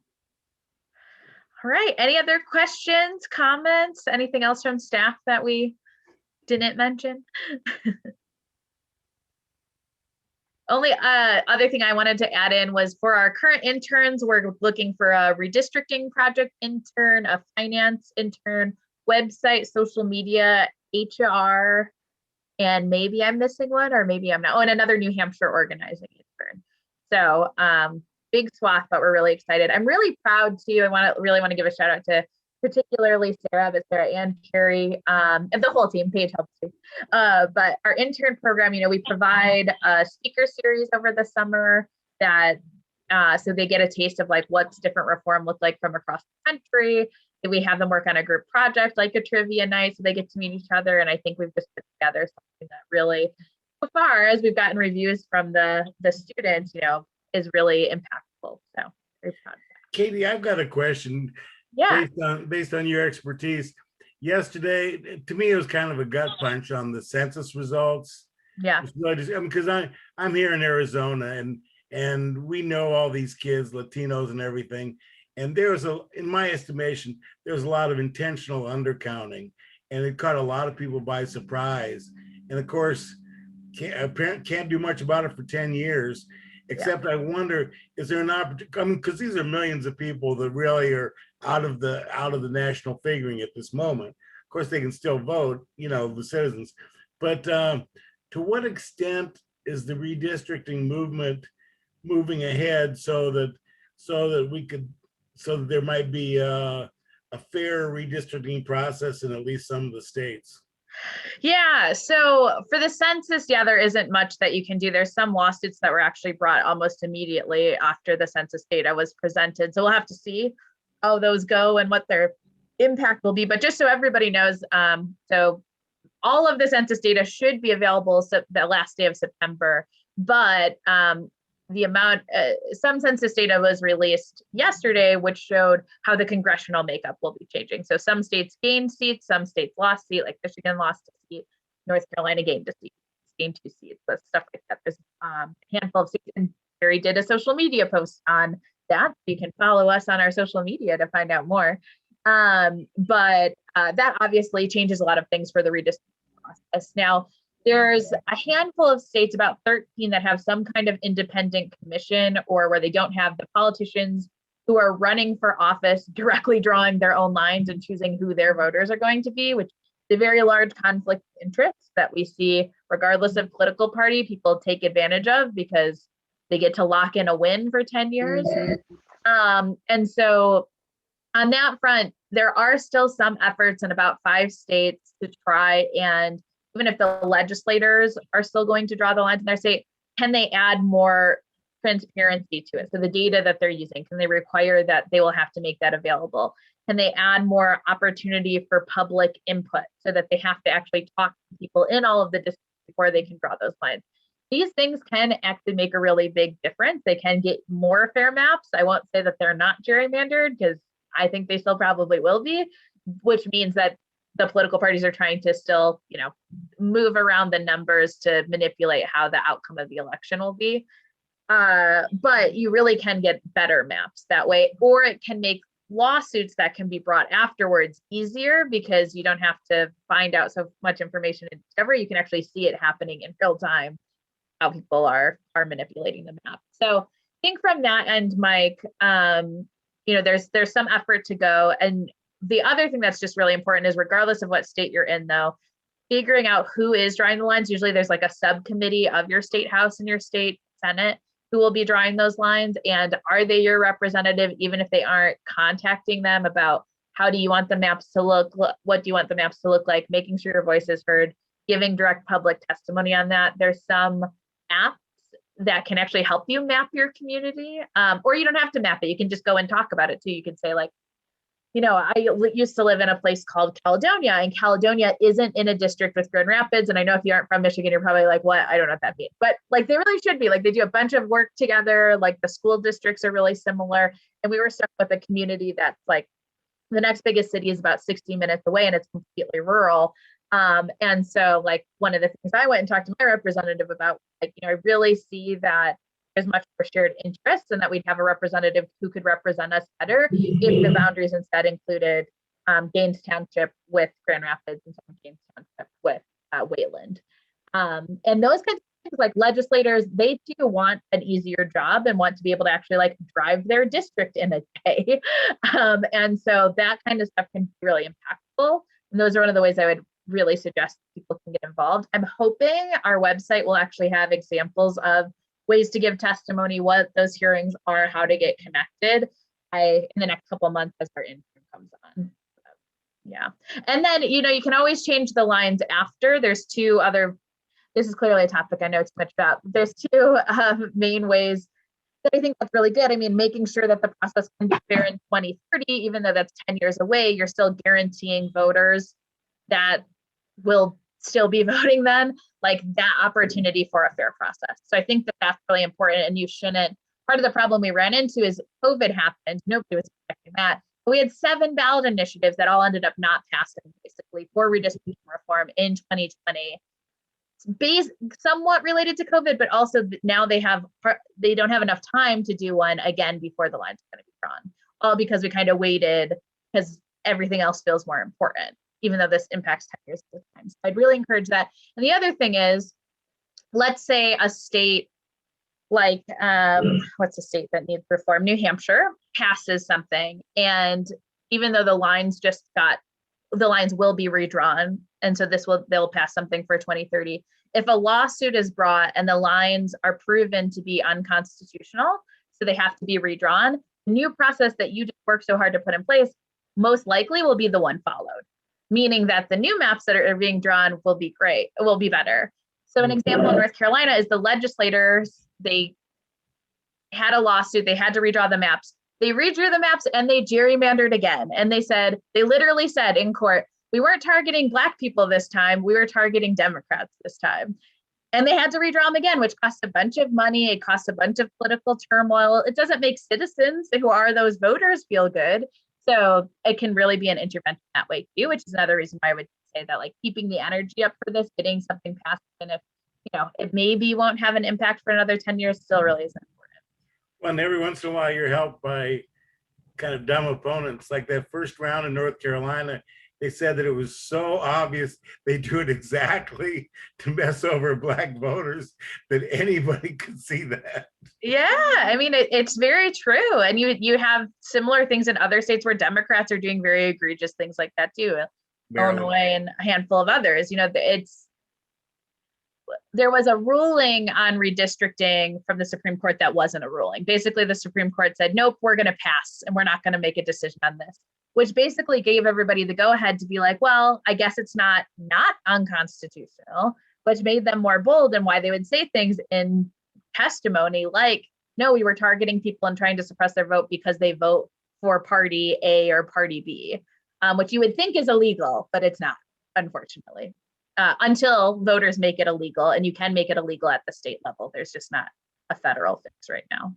All right. Any other questions, comments, anything else from staff that we didn't mention? Only other thing I wanted to add in was for our current interns, we're looking for a redistricting project intern, a finance intern, website, social media, HR, and maybe I'm missing one or maybe I'm not. Oh, and another New Hampshire organizing intern. So big swath, but we're really excited. I'm really proud too. I really want to give a shout out to particularly Sarah, but Sarah and Carrie, and the whole team. Paige helps too. But our intern program, we provide a speaker series over the summer that so they get a taste of like what's different reform look like from across the country. We have them work on a group project like a trivia night, so they get to meet each other. And I think we've just put together something that really, so far as we've gotten reviews from the students, is really impactful. So very proud of that. Katie, I've got a question. Yeah. Based on your expertise, yesterday, to me, it was kind of a gut punch on the census results. Yeah. Because I'm here in Arizona, and we know all these kids, Latinos and everything. And in my estimation, there's a lot of intentional undercounting, and it caught a lot of people by surprise. And of course, can't do much about it for 10 years. Except I wonder, is there an opportunity? I mean, because these are millions of people that really are out of the national figuring at this moment. Of course, they can still vote, the citizens. But to what extent is the redistricting movement moving ahead so that there might be a fair redistricting process in at least some of the states? Yeah, so for the census, there isn't much that you can do. There's some lawsuits that were actually brought almost immediately after the census data was presented. So we'll have to see how those go and what their impact will be. But just so everybody knows, so all of the census data should be available the last day of September, but the amount, some census data was released yesterday, which showed how the congressional makeup will be changing. So some states gained seats, some states lost seats, like Michigan lost a seat, North Carolina gained a seat, gained 2 seats, but stuff like that. There's a handful of seats, and Barry did a social media post on that. You can follow us on our social media to find out more. But that obviously changes a lot of things for the redistricting process. Now, there's a handful of states, about 13, that have some kind of independent commission, or where they don't have the politicians who are running for office directly drawing their own lines and choosing who their voters are going to be, which is a very large conflict of interest that we see regardless of political party. People take advantage of because they get to lock in a win for 10 years. And so on that front, there are still some efforts in about 5 states to try and, even if the legislators are still going to draw the lines in their state, can they add more transparency to it? So the data that they're using, can they require that they will have to make that available? Can they add more opportunity for public input so that they have to actually talk to people in all of the districts before they can draw those lines? These things can actually make a really big difference. They can get more fair maps. I won't say that they're not gerrymandered, because I think they still probably will be, which means that the political parties are trying to still, move around the numbers to manipulate how the outcome of the election will be. But you really can get better maps that way, or it can make lawsuits that can be brought afterwards easier because you don't have to find out so much information in discovery. You can actually see it happening in real time, how people are manipulating the map. So I think from that end, Mike, there's some effort to go. And the other thing that's just really important is, regardless of what state you're in, though, figuring out who is drawing the lines. Usually there's like a subcommittee of your state house and your state senate who will be drawing those lines, and are they your representative, even if they aren't, contacting them about how do you want the maps to look, what do you want the maps to look like, making sure your voice is heard, giving direct public testimony on that. There's some apps that can actually help you map your community, or you don't have to map it. You can just go and talk about it too. You can say like, I used to live in a place called Caledonia, and Caledonia isn't in a district with Grand Rapids. And I know if you aren't from Michigan, you're probably like, what? I don't know what that means. But like, they really should be. Like, they do a bunch of work together. Like, the school districts are really similar. And we were stuck with a community that's like, the next biggest city is about 60 minutes away, and it's completely rural. And so like, one of the things I went and talked to my representative about, like, I really see that there's much more shared interests, and that we'd have a representative who could represent us better if the boundaries instead included Gaines Township with Grand Rapids and some Gaines Township with Wayland. And those kinds of things, like legislators, they too want an easier job and want to be able to actually like drive their district in a day. And so that kind of stuff can be really impactful. And those are one of the ways I would really suggest people can get involved. I'm hoping our website will actually have examples of ways to give testimony, what those hearings are, how to get connected in the next couple of months as our intern comes on. Yeah. And then, you can always change the lines after. There's two other, this is clearly a topic I know too much about. There's two main ways that I think that's really good. I mean, making sure that the process can be fair in 2030, even though that's 10 years away, you're still guaranteeing voters that will still be voting then, like that opportunity for a fair process. So I think that that's really important, and you shouldn't, part of the problem we ran into is COVID happened. Nobody was expecting that. But we had 7 ballot initiatives that all ended up not passing, basically, for redistricting reform in 2020. Somewhat related to COVID, but also now they don't have enough time to do one again before the line's going to be drawn. All because we kind of waited because everything else feels more important, even though this impacts 10 years at a time. So I'd really encourage that. And the other thing is, let's say a state like, what's a state that needs reform? New Hampshire passes something. And even though the lines will be redrawn. And so they'll pass something for 2030. If a lawsuit is brought and the lines are proven to be unconstitutional, so they have to be redrawn, the new process that you just worked so hard to put in place most likely will be the one followed, meaning that the new maps that are being drawn will be great, will be better. So an example in North Carolina is the legislators, they had a lawsuit, they had to redraw the maps. They redrew the maps and they gerrymandered again. And they literally said in court, we weren't targeting Black people this time, we were targeting Democrats this time. And they had to redraw them again, which costs a bunch of money. It costs a bunch of political turmoil. It doesn't make citizens who are those voters feel good. So it can really be an intervention that way too, which is another reason why I would say that, like, keeping the energy up for this, getting something passed, and if it maybe won't have an impact for another 10 years, still really is important. Well, and every once in a while you're helped by kind of dumb opponents. Like that first round in North Carolina, they said that it was so obvious they drew it exactly to mess over Black voters that anybody could see that. Yeah, I mean, it's very true. And you have similar things in other states where Democrats are doing very egregious things like that too. Illinois and a handful of others. There was a ruling on redistricting from the Supreme Court that wasn't a ruling. Basically, the Supreme Court said, nope, we're going to pass and we're not going to make a decision on this, which basically gave everybody the go ahead to be like, well, I guess it's not unconstitutional, which made them more bold in why they would say things in testimony like, no, we were targeting people and trying to suppress their vote because they vote for party A or party B, which you would think is illegal, but it's not, unfortunately. Until voters make it illegal, and you can make it illegal at the state level. There's just not a federal fix right now.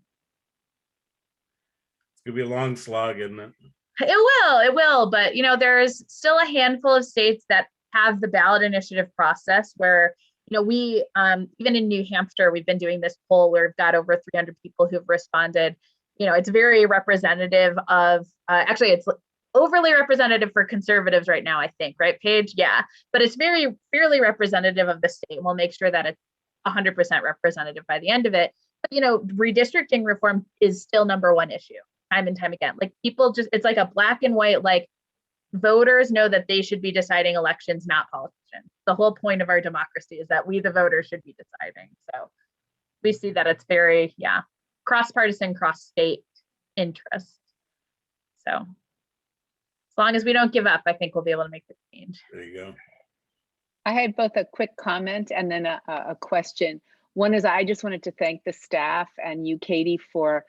It's gonna be a long slog, isn't it? It will, but there's still a handful of states that have the ballot initiative process where, we, even in New Hampshire, we've been doing this poll where we've got over 300 people who've responded. It's very representative of, actually it's overly representative for conservatives right now, I think, right, Paige? Yeah, but it's very fairly representative of the state. We'll make sure that it's 100% representative by the end of it. But, redistricting reform is still #1 issue, time and time again. Like people it's like a black and white, like voters know that they should be deciding elections, not politicians. The whole point of our democracy is that we, the voters, should be deciding. So we see that it's very, cross-partisan, cross-state interest. So as long as we don't give up, I think we'll be able to make the change. There you go. I had both a quick comment and then a question. One is I just wanted to thank the staff and you, Katie, for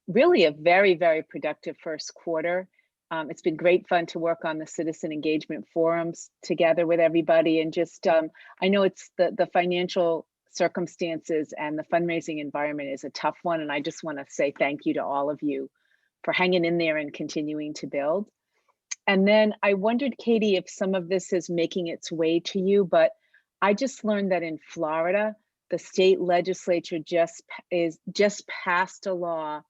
really a very, very productive first quarter. It's been great fun to work on the citizen engagement forums together with everybody. And just, I know it's the financial circumstances and the fundraising environment is a tough one. And I just want to say thank you to all of you for hanging in there and continuing to build. And then I wondered, Katie, if some of this is making its way to you, but I just learned that in Florida, the state legislature just passed a law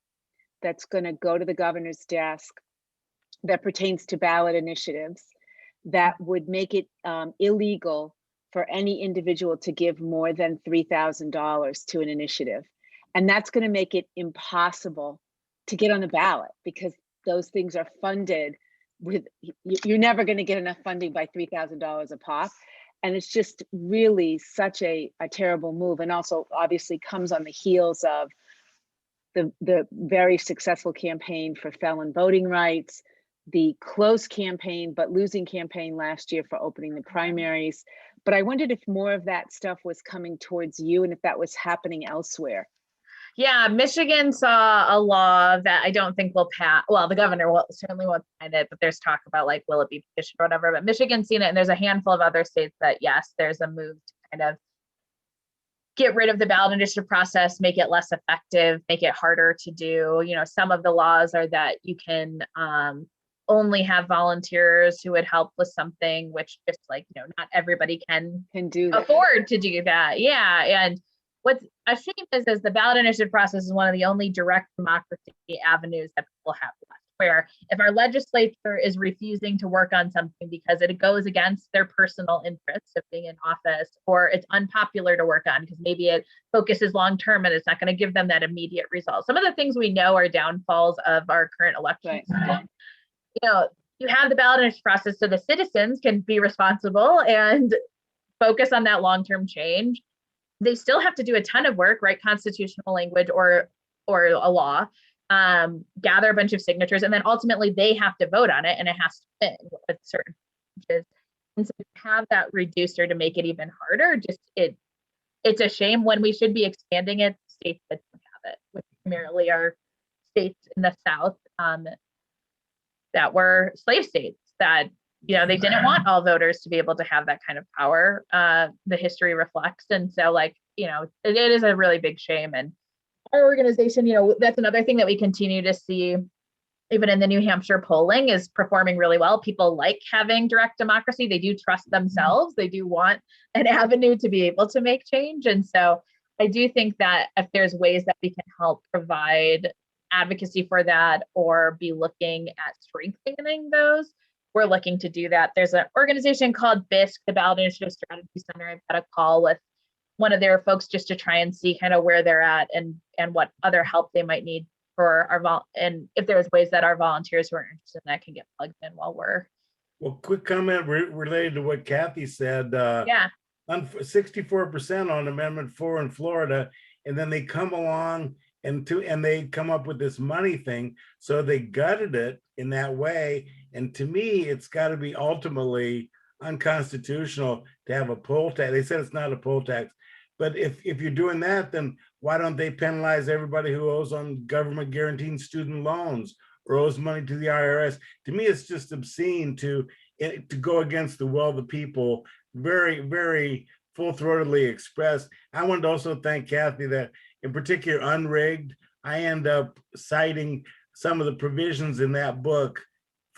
that's going to go to the governor's desk that pertains to ballot initiatives that would make it illegal for any individual to give more than $3,000 to an initiative. And that's going to make it impossible to get on the ballot because those things are funded with, you're never going to get enough funding by $3,000 a pop. And it's just really such a terrible move. And also obviously comes on the heels of the very successful campaign for felon voting rights, the close campaign, but losing campaign last year for opening the primaries. But I wondered if more of that stuff was coming towards you and if that was happening elsewhere. Yeah, Michigan saw a law that I don't think will pass. Well, the governor certainly won't sign it, but there's talk about like, will it be petitioned or whatever, but Michigan's seen it. And there's a handful of other states that, yes, there's a move to kind of get rid of the ballot initiative process, make it less effective, make it harder to do. Some of the laws are that you can only have volunteers who would help with something, which just like, not everybody can do that. Afford to do that. Yeah. And what's a shame is the ballot initiative process is one of the only direct democracy avenues that people have left, where if our legislature is refusing to work on something because it goes against their personal interests of being in office, or it's unpopular to work on because maybe it focuses long-term and it's not going to give them that immediate result. Some of the things we know are downfalls of our current election system. You have the ballot initiative process so the citizens can be responsible and focus on that long-term change. They still have to do a ton of work, write constitutional language or a law, gather a bunch of signatures, and then ultimately they have to vote on it and it has to fit with certain changes. And so to have that reduced or to make it even harder, it's a shame when we should be expanding it to states that don't have it, which primarily are states in the South that were slave states that they didn't want all voters to be able to have that kind of power. The history reflects. And so it is a really big shame. And our organization, that's another thing that we continue to see, even in the New Hampshire polling, is performing really well. People like having direct democracy. They do trust themselves. They do want an avenue to be able to make change. And so I do think that if there's ways that we can help provide advocacy for that or be looking at strengthening those, we're looking to do that. There's an organization called BISC, the Ballot Initiative Strategy Center. I've got a call with one of their folks just to try and see kind of where they're at and what other help they might need for and if there's ways that our volunteers who are interested in that can get plugged in while we're. Well, quick comment related to what Kathy said. Yeah. 64% on Amendment 4 in Florida, and then they come along and they come up with this money thing. So they gutted it in that way. And to me, it's got to be ultimately unconstitutional to have a poll tax. They said it's not a poll tax, but if you're doing that, then why don't they penalize everybody who owes on government guaranteed student loans or owes money to the IRS? To me, it's just obscene to go against the will of the people, very, very full-throatedly expressed. I wanted to also thank Kathy that in particular Unrigged, I end up citing some of the provisions in that book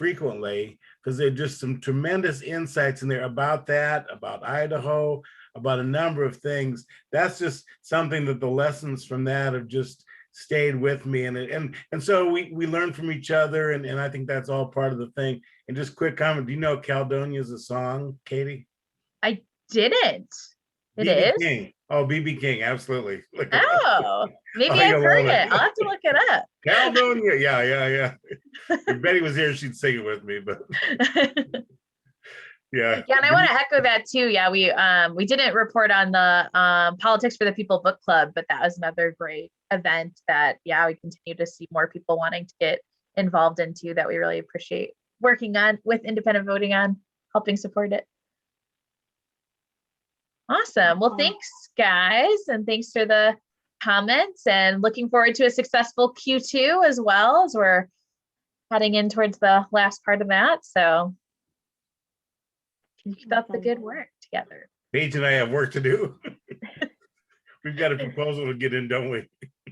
frequently, because there are just some tremendous insights in there about that, about Idaho, about a number of things. That's just something that the lessons from that have just stayed with me. And so we learn from each other, and I think that's all part of the thing. And just quick comment, do you know Caledonia is a song, Katie? I didn't. It BB is? King. Oh, BB King, absolutely. Look it up. Oh, maybe Oh, I've you'll heard love it. it. I'll have to look it up. Caledonia, yeah. If Betty was here, she'd sing it with me, but yeah. Yeah, and I want to echo that too. Yeah, we didn't report on the Politics for the People book club, but that was another great event that, yeah, we continue to see more people wanting to get involved into, that we really appreciate working on with independent voting on, helping support it. Awesome. Well, thanks guys, and thanks for the comments, and looking forward to a successful Q2 as well, as we're heading in towards the last part of that. So keep up the good work together. Paige and I have work to do. We've got a proposal to get in, don't we?